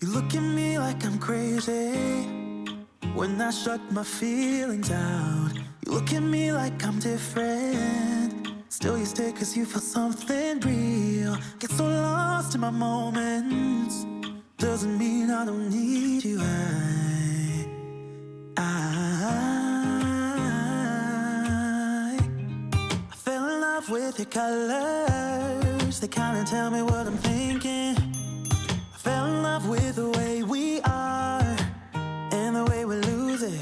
You look at me like I'm crazy when I shut my feelings out. You look at me like I'm different, still you stay cause you feel something real. Get so lost in my moments, doesn't mean I don't need you. I fell in love with your colors, they kinda tell me what I'm thinking. I fell in love with the way we are and the way we lose it.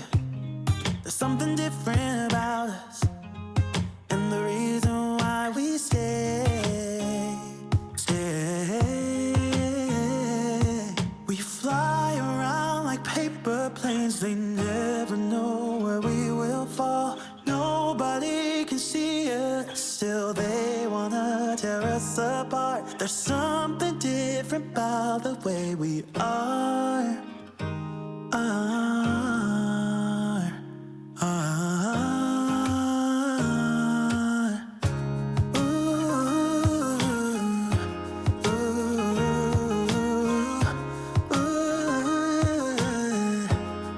There's something different about us, and the reason why we stay. We fly around like paper planes, they never know where we will fall. Nobody can see us, still they wanna tear us apart. There's something different about the way we are.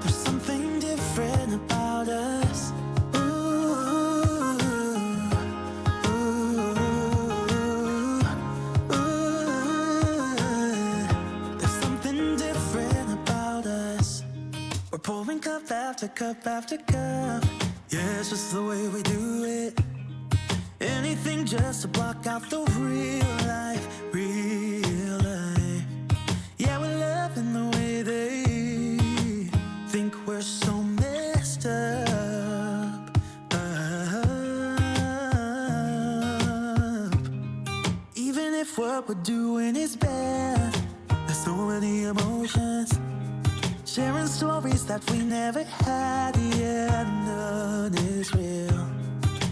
There's something different about us. There's something different about us. We're pouring cup after cup after cup. Yeah, it's just the way we do it. Anything just to block out the real life, real life. Yeah, we're loving the way they think we're so messed up. Even if what we're doing is bad, there's so many emotions, sharing stories that we never had. Yeah, none is real.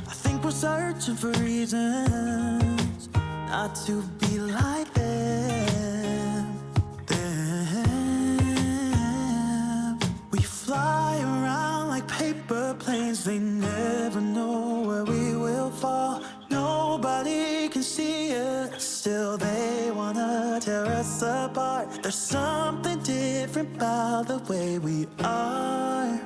I think we're searching for reasons not to be like them. We fly around like paper planes, they never know where we will fall. Nobody can see us, still they wanna tear us apart. There's something different about the way we are.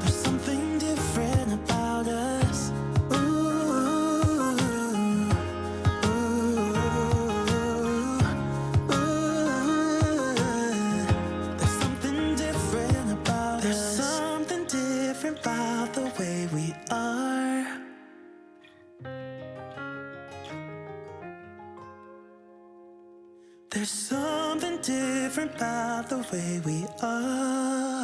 There's something different about us. There's something different about us. There's something different about the way we are. There's something different about the way we are.